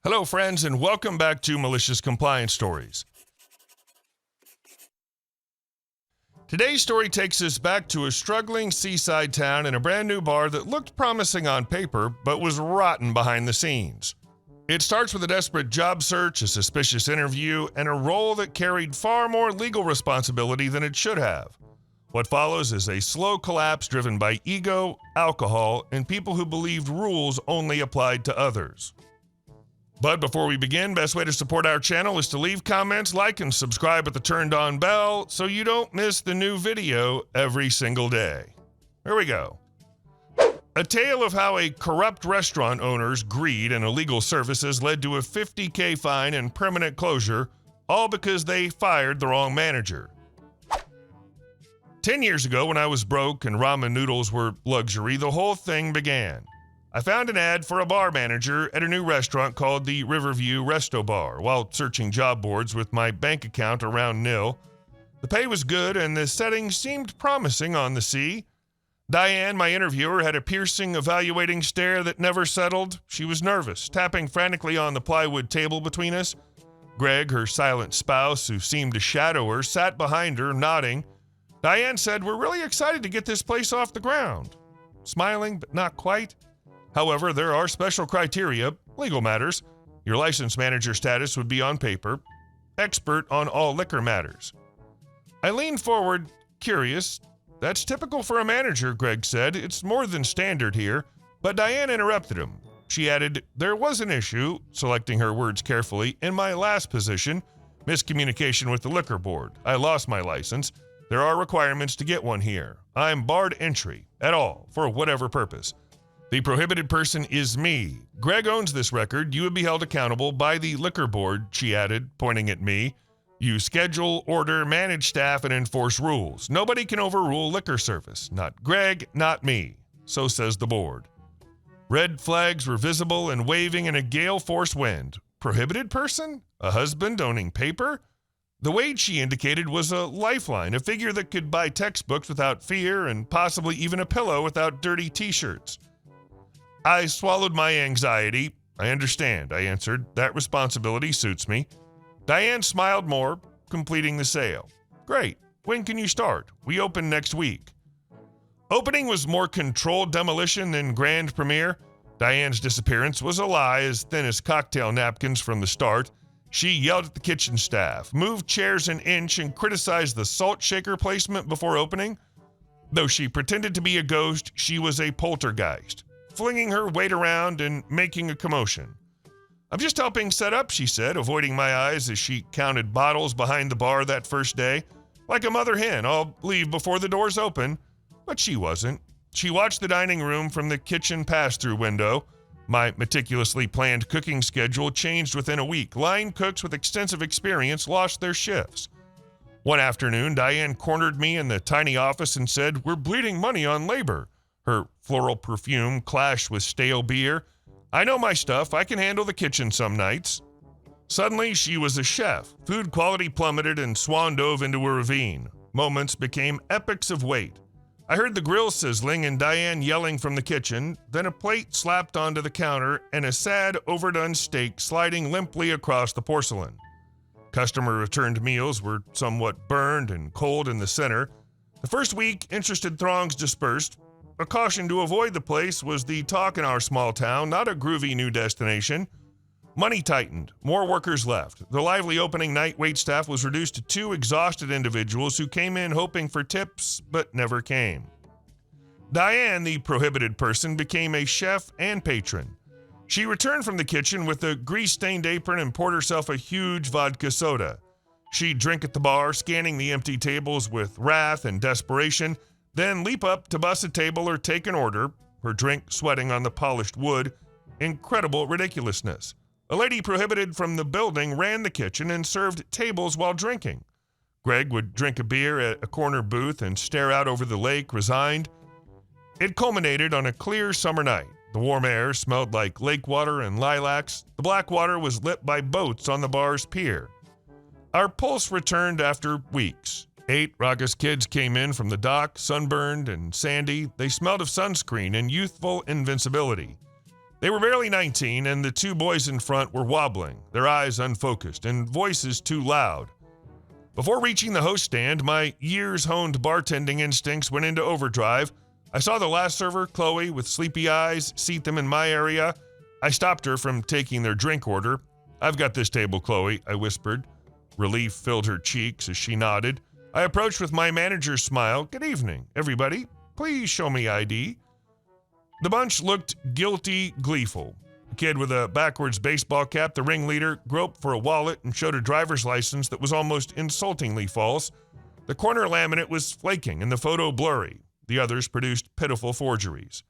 Hello, friends, and welcome back to Malicious Compliance Stories. Today's story takes us back to a struggling seaside town and a brand new bar that looked promising on paper, but was rotten behind the scenes. It starts with a desperate job search, a suspicious interview, and a role that carried far more legal responsibility than it should have. What follows is a slow collapse driven by ego, alcohol, and people who believed rules only applied to others. But before we begin, best way to support our channel is to leave comments, like, and subscribe with the turned on bell so you don't miss the new video every single day. Here we go. A tale of how a corrupt restaurant owner's greed and illegal services led to a $50,000 fine and permanent closure, all because they fired the wrong manager. 10 years ago, when I was broke and ramen noodles were luxury, the whole thing began. I found an ad for a bar manager at a new restaurant called the Riverview Resto Bar while searching job boards with my bank account around nil. The pay was good and the setting seemed promising on the sea. Diane, my interviewer, had a piercing, evaluating stare that never settled. She was nervous, tapping frantically on the plywood table between us. Greg, her silent spouse, who seemed to shadow her, sat behind her, nodding. Diane said, "We're really excited to get this place off the ground." Smiling, but not quite. However, there are special criteria, legal matters. Your license manager status would be on paper. Expert on all liquor matters. I leaned forward, curious. "That's typical for a manager," Greg said. "It's more than standard here." But Diane interrupted him. She added, "There was an issue," selecting her words carefully, "in my last position, miscommunication with the liquor board. I lost my license. There are requirements to get one here. I'm barred entry, at all, for whatever purpose. The prohibited person is me. Greg owns this record. You would be held accountable by the liquor board," she added, pointing at me. "You schedule, order, manage staff, and enforce rules. Nobody can overrule liquor service. Not Greg, not me. So says the board." Red flags were visible and waving in a gale-force wind. Prohibited person? A husband owning paper? The wage she indicated was a lifeline, a figure that could buy textbooks without fear and possibly even a pillow without dirty t-shirts. I swallowed my anxiety. "I understand," I answered. "That responsibility suits me." Diane smiled more, completing the sale. "Great. When can you start? We open next week." Opening was more controlled demolition than grand premiere. Diane's disappearance was a lie as thin as cocktail napkins from the start. She yelled at the kitchen staff, moved chairs an inch, and criticized the salt shaker placement before opening. Though she pretended to be a ghost, she was a poltergeist, flinging her weight around and making a commotion. "I'm just helping set up," she said, avoiding my eyes as she counted bottles behind the bar that first day. Like a mother hen, I'll leave before the doors open. But she wasn't. She watched the dining room from the kitchen pass-through window. My meticulously planned cooking schedule changed within a week. Line cooks with extensive experience lost their shifts. One afternoon, Diane cornered me in the tiny office and said, "We're bleeding money on labor." Her floral perfume clashed with stale beer. "I know my stuff. I can handle the kitchen some nights." Suddenly, she was a chef. Food quality plummeted and swan dove into a ravine. Moments became epics of wait. I heard the grill sizzling and Diane yelling from the kitchen, then a plate slapped onto the counter and a sad, overdone steak sliding limply across the porcelain. Customer-returned meals were somewhat burned and cold in the center. The first week, interested throngs dispersed. A caution to avoid the place was the talk in our small town, not a groovy new destination. Money tightened. More workers left. The lively opening night waitstaff was reduced to 2 exhausted individuals who came in hoping for tips, but never came. Diane, the prohibited person, became a chef and patron. She returned from the kitchen with a grease-stained apron and poured herself a huge vodka soda. She'd drink at the bar, scanning the empty tables with wrath and desperation, then leap up to bus a table or take an order, her drink sweating on the polished wood. Incredible ridiculousness. A lady prohibited from the building ran the kitchen and served tables while drinking. Greg would drink a beer at a corner booth and stare out over the lake, resigned. It culminated on a clear summer night. The warm air smelled like lake water and lilacs. The black water was lit by boats on the bar's pier. Our pulse returned after weeks. 8 raucous kids came in from the dock, sunburned and sandy. They smelled of sunscreen and youthful invincibility. They were barely 19, and the two boys in front were wobbling, their eyes unfocused, and voices too loud. Before reaching the host stand, my years-honed bartending instincts went into overdrive. I saw the last server, Chloe, with sleepy eyes, seat them in my area. I stopped her from taking their drink order. "I've got this table, Chloe," I whispered. Relief filled her cheeks as she nodded. I approached with my manager's smile. "Good evening, everybody. Please show me ID." The bunch looked guilty, gleeful. A kid with a backwards baseball cap, the ringleader, groped for a wallet and showed a driver's license that was almost insultingly false. The corner laminate was flaking and the photo blurry. The others produced pitiful forgeries.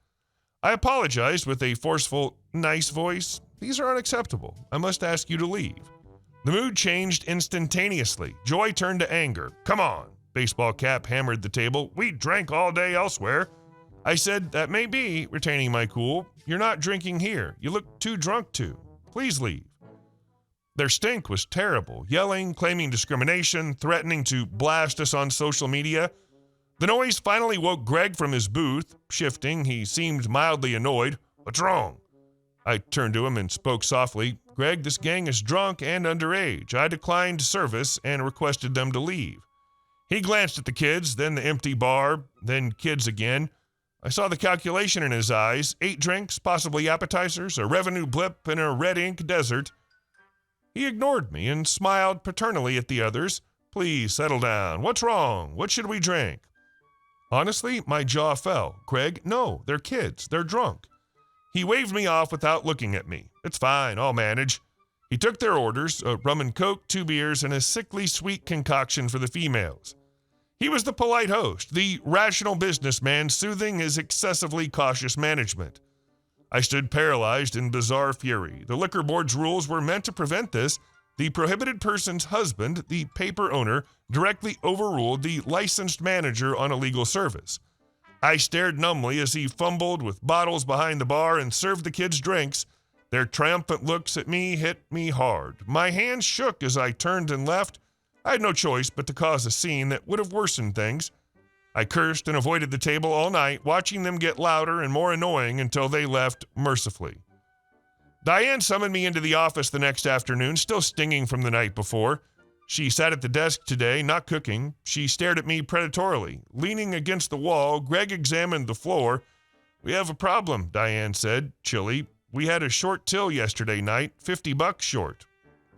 I apologized with a forceful, nice voice. "These are unacceptable. I must ask you to leave." The mood changed instantaneously. Joy turned to anger. "Come on." Baseball cap hammered the table. "We drank all day elsewhere." I said, "That may be," retaining my cool. "You're not drinking here. You look too drunk to. Please leave." Their stink was terrible, yelling, claiming discrimination, threatening to blast us on social media. The noise finally woke Greg from his booth. Shifting, he seemed mildly annoyed. "What's wrong?" I turned to him and spoke softly. "Greg, this gang is drunk and underage. I declined service and requested them to leave." He glanced at the kids, then the empty bar, then kids again. I saw the calculation in his eyes. 8 drinks, possibly appetizers, a revenue blip in a red ink desert. He ignored me and smiled paternally at the others. "Please settle down. What's wrong? What should we drink?" Honestly, my jaw fell. "Greg, no, they're kids. They're drunk." He waved me off without looking at me. "It's fine, I'll manage." He took their orders, a rum and coke, 2 beers, and a sickly sweet concoction for the females. He was the polite host, the rational businessman soothing his excessively cautious management. I stood paralyzed in bizarre fury. The liquor board's rules were meant to prevent this. The prohibited person's husband, the paper owner, directly overruled the licensed manager on illegal service. I stared numbly as he fumbled with bottles behind the bar and served the kids drinks. Their triumphant looks at me hit me hard. My hands shook as I turned and left. I had no choice but to cause a scene that would have worsened things. I cursed and avoided the table all night, watching them get louder and more annoying until they left mercifully. Diane summoned me into the office the next afternoon, still stinging from the night before. She sat at the desk today, not cooking. She stared at me predatorily. Leaning against the wall, Greg examined the floor. "We have a problem," Diane said, chilly. "We had a short till yesterday night, $50 short."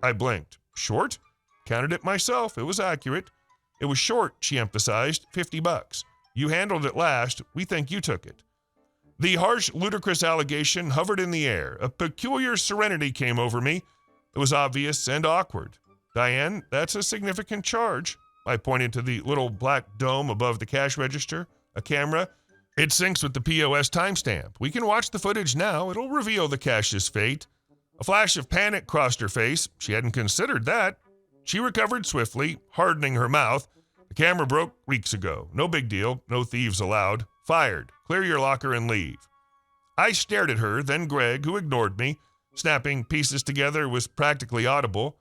I blinked. "Short?" Counted it myself. It was accurate. "It was short," she emphasized, $50. "You handled it last. We think you took it." The harsh, ludicrous allegation hovered in the air. A peculiar serenity came over me. It was obvious and awkward. "Diane, that's a significant charge." I pointed to the little black dome above the cash register. "A camera. It syncs with the POS timestamp. We can watch the footage now. It'll reveal the cash's fate." A flash of panic crossed her face. She hadn't considered that. She recovered swiftly, hardening her mouth. "The camera broke weeks ago. No big deal. No thieves allowed. Fired. Clear your locker and leave." I stared at her, then Greg, who ignored me. Snapping pieces together was practically audible.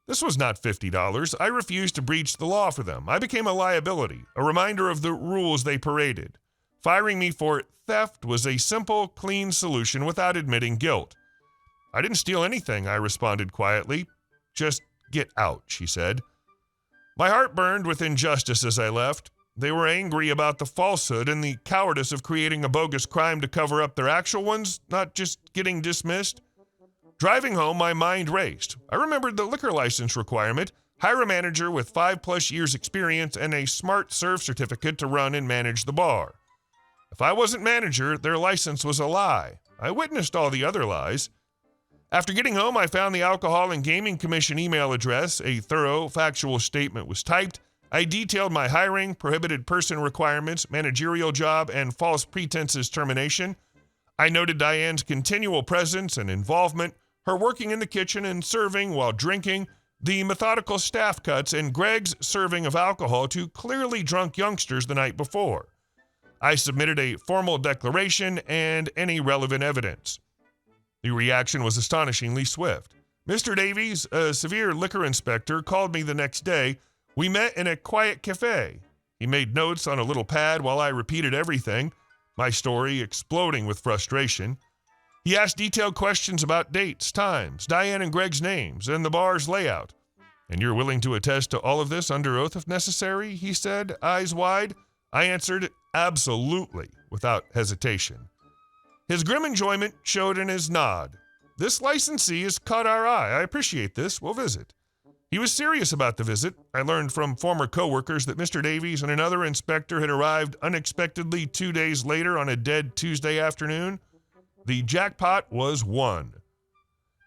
This was not $50. I refused to breach the law for them. I became a liability, a reminder of the rules they paraded. Firing me for theft was a simple, clean solution without admitting guilt. "I didn't steal anything," I responded quietly. "Just get out," she said. My heart burned with injustice as I left. They were angry about the falsehood and the cowardice of creating a bogus crime to cover up their actual ones, not just getting dismissed. Driving home, my mind raced. I remembered the liquor license requirement: hire a manager with 5+ years experience and a smart serve certificate to run and manage the bar. If I wasn't manager, their license was a lie. I witnessed all the other lies. After getting home, I found the Alcohol and Gaming Commission email address. A thorough, factual statement was typed. I detailed my hiring, prohibited person requirements, managerial job, and false pretenses termination. I noted Diane's continual presence and involvement, her working in the kitchen and serving while drinking, the methodical staff cuts, and Greg's serving of alcohol to clearly drunk youngsters the night before. I submitted a formal declaration and any relevant evidence. The reaction was astonishingly swift. Mr. Davies, a severe liquor inspector, called me the next day. We met in a quiet cafe. He made notes on a little pad while I repeated everything, my story exploding with frustration. He asked detailed questions about dates, times, Diane and Greg's names, and the bar's layout. "And you're willing to attest to all of this under oath if necessary?" he said, eyes wide. I answered, "Absolutely," without hesitation. His grim enjoyment showed in his nod. "This licensee has caught our eye. I appreciate this. We'll visit." He was serious about the visit. I learned from former coworkers that Mr. Davies and another inspector had arrived unexpectedly 2 days later on a dead Tuesday afternoon. The jackpot was won.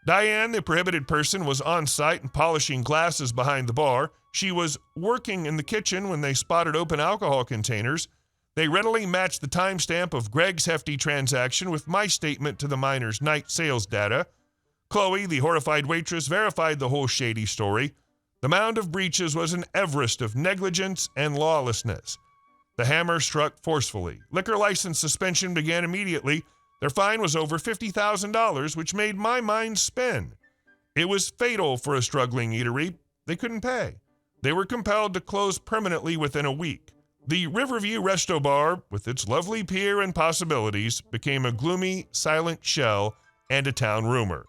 Diane, the prohibited person, was on site and polishing glasses behind the bar. She was working in the kitchen when they spotted open alcohol containers. They readily matched the timestamp of Greg's hefty transaction with my statement to the miner's night sales data. Chloe, the horrified waitress, verified the whole shady story. The mound of breaches was an Everest of negligence and lawlessness. The hammer struck forcefully. Liquor license suspension began immediately. Their fine was over $50,000, which made my mind spin. It was fatal for a struggling eatery. They couldn't pay. They were compelled to close permanently within a week. The Riverview Resto Bar, with its lovely pier and possibilities, became a gloomy, silent shell and a town rumor.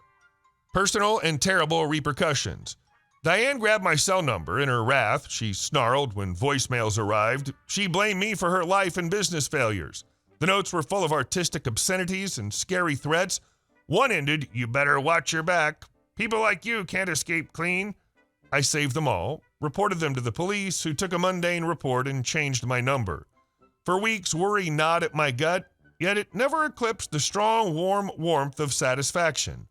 Personal and terrible repercussions. Diane grabbed my cell number in her wrath. She snarled when voicemails arrived. She blamed me for her life and business failures. The notes were full of artistic obscenities and scary threats. One ended, "You better watch your back. People like you can't escape clean." I saved them all, reported them to the police, who took a mundane report and changed my number. For weeks, worry gnawed at my gut, yet it never eclipsed the strong, warm warmth of satisfaction.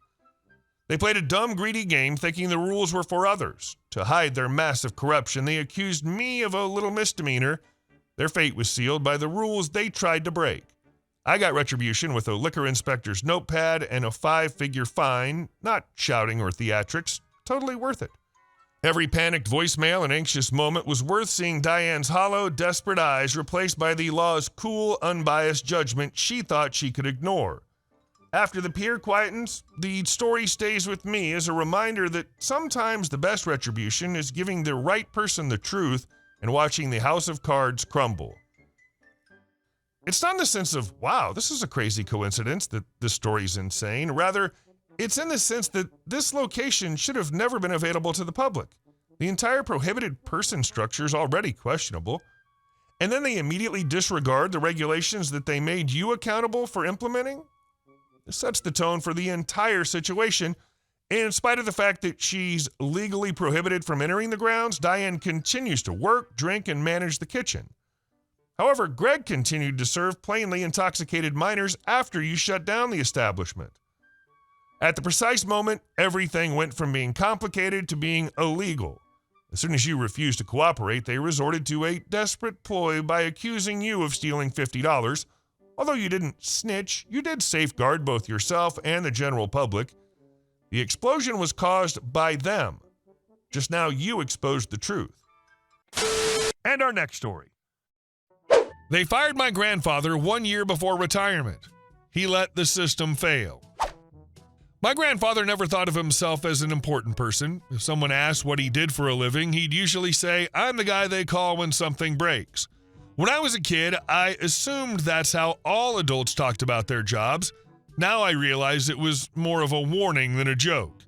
They played a dumb, greedy game thinking the rules were for others. To hide their massive corruption, they accused me of a little misdemeanor. Their fate was sealed by the rules they tried to break. I got retribution with a liquor inspector's notepad and a 5-figure fine, not shouting or theatrics, totally worth it. Every panicked voicemail and anxious moment was worth seeing Diane's hollow, desperate eyes replaced by the law's cool, unbiased judgment she thought she could ignore. After the pier quietens, the story stays with me as a reminder that sometimes the best retribution is giving the right person the truth and watching the house of cards crumble. It's not in the sense of, wow, this is a crazy coincidence that this story's insane. Rather, it's in the sense that this location should have never been available to the public. The entire prohibited person structure is already questionable. And then they immediately disregard the regulations that they made you accountable for implementing? This sets the tone for the entire situation. In spite of the fact that she's legally prohibited from entering the grounds, Diane continues to work, drink, and manage the kitchen. However, Greg continued to serve plainly intoxicated minors after you shut down the establishment. At the precise moment, everything went from being complicated to being illegal. As soon as you refused to cooperate, they resorted to a desperate ploy by accusing you of stealing $50. Although you didn't snitch, you did safeguard both yourself and the general public. The explosion was caused by them. Just now you exposed the truth. And our next story. They fired my grandfather 1 year before retirement. He let the system fail. My grandfather never thought of himself as an important person. If someone asked what he did for a living, he'd usually say, "I'm the guy they call when something breaks." When I was a kid, I assumed that's how all adults talked about their jobs. Now I realize it was more of a warning than a joke.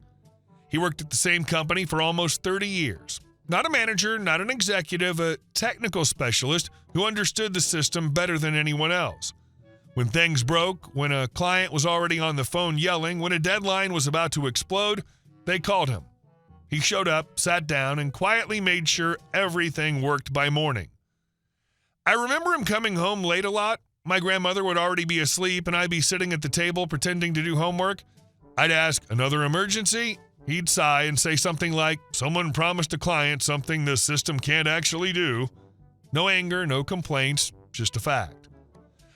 He worked at the same company for almost 30 years. Not a manager, not an executive, a technical specialist who understood the system better than anyone else. When things broke, when a client was already on the phone yelling, when a deadline was about to explode, they called him. He showed up, sat down, and quietly made sure everything worked by morning. I remember him coming home late a lot. My grandmother would already be asleep, and I'd be sitting at the table pretending to do homework. I'd ask, "Another emergency?" He'd sigh and say something like, "Someone promised a client something the system can't actually do." No anger, no complaints, just a fact.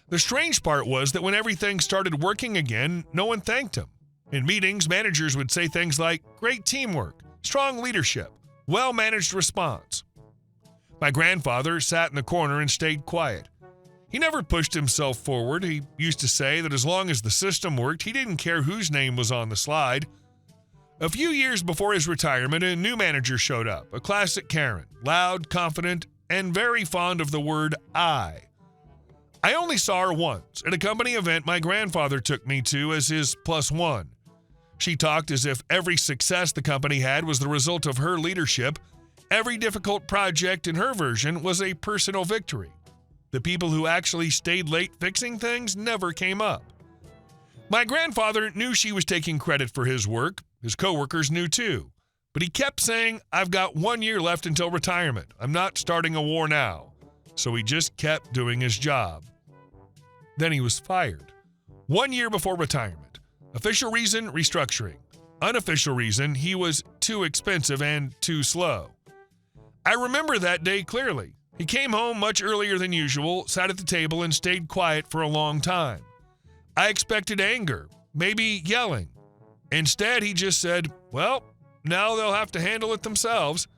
The strange part was that when everything started working again, no one thanked him. In meetings, managers would say things like, "Great teamwork, strong leadership, well-managed response." My grandfather sat in the corner and stayed quiet. He never pushed himself forward. He used to say that as long as the system worked, he didn't care whose name was on the slide. A few years before his retirement, a new manager showed up, a classic Karen, loud, confident, and very fond of the word I. I only saw her once at a company event my grandfather took me to as his +1. She talked as if every success the company had was the result of her leadership. Every difficult project in her version was a personal victory. The people who actually stayed late fixing things never came up. My grandfather knew she was taking credit for his work. His coworkers knew too. But he kept saying, "I've got 1 year left until retirement. I'm not starting a war now." So he just kept doing his job. Then he was fired. 1 year before retirement. Official reason, restructuring. Unofficial reason, he was too expensive and too slow. I remember that day clearly. He came home much earlier than usual, sat at the table, and stayed quiet for a long time. I expected anger, maybe yelling. Instead, he just said, "Well, now they'll have to handle it themselves."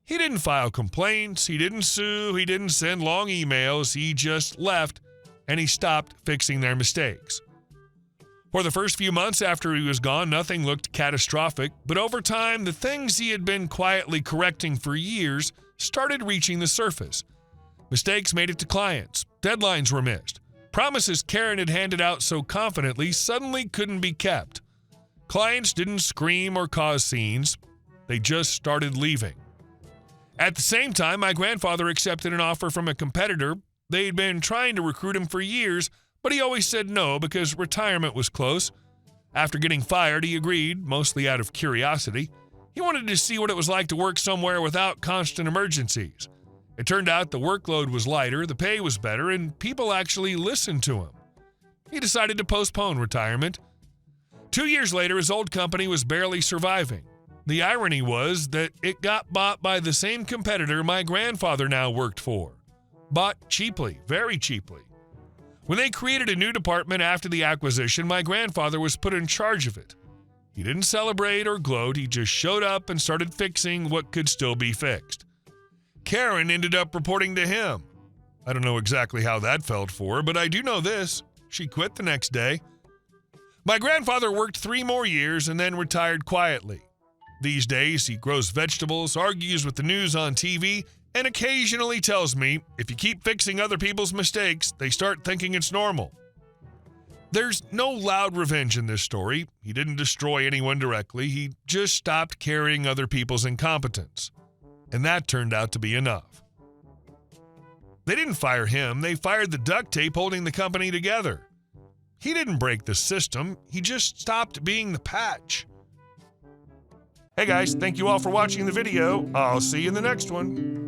He didn't file complaints, he didn't sue, he didn't send long emails, he just left, and he stopped fixing their mistakes. For the first few months after he was gone, nothing looked catastrophic, but over time, the things he had been quietly correcting for years started reaching the surface. Mistakes made it to clients, deadlines were missed, promises Karen had handed out so confidently suddenly couldn't be kept. Clients didn't scream or cause scenes, they just started leaving. At the same time, my grandfather accepted an offer from a competitor. They'd been trying to recruit him for years, but he always said no because retirement was close. After getting fired, he agreed, mostly out of curiosity. He wanted to see what it was like to work somewhere without constant emergencies. It turned out the workload was lighter, the pay was better, and people actually listened to him. He decided to postpone retirement. 2 years later, his old company was barely surviving. The irony was that it got bought by the same competitor my grandfather now worked for. Bought cheaply, very cheaply. When they created a new department after the acquisition, my grandfather was put in charge of it. He didn't celebrate or gloat, he just showed up and started fixing what could still be fixed. Karen ended up reporting to him. I don't know exactly how that felt for her, but I do know this: she quit the next day. My grandfather worked 3 more years and then retired quietly. These days, he grows vegetables, argues with the news on TV, and occasionally tells me if you keep fixing other people's mistakes, they start thinking it's normal. There's no loud revenge in this story. He didn't destroy anyone directly. He just stopped carrying other people's incompetence. And that turned out to be enough. They didn't fire him. They fired the duct tape holding the company together. He didn't break the system. He just stopped being the patch. Hey guys, thank you all for watching the video. I'll see you in the next one.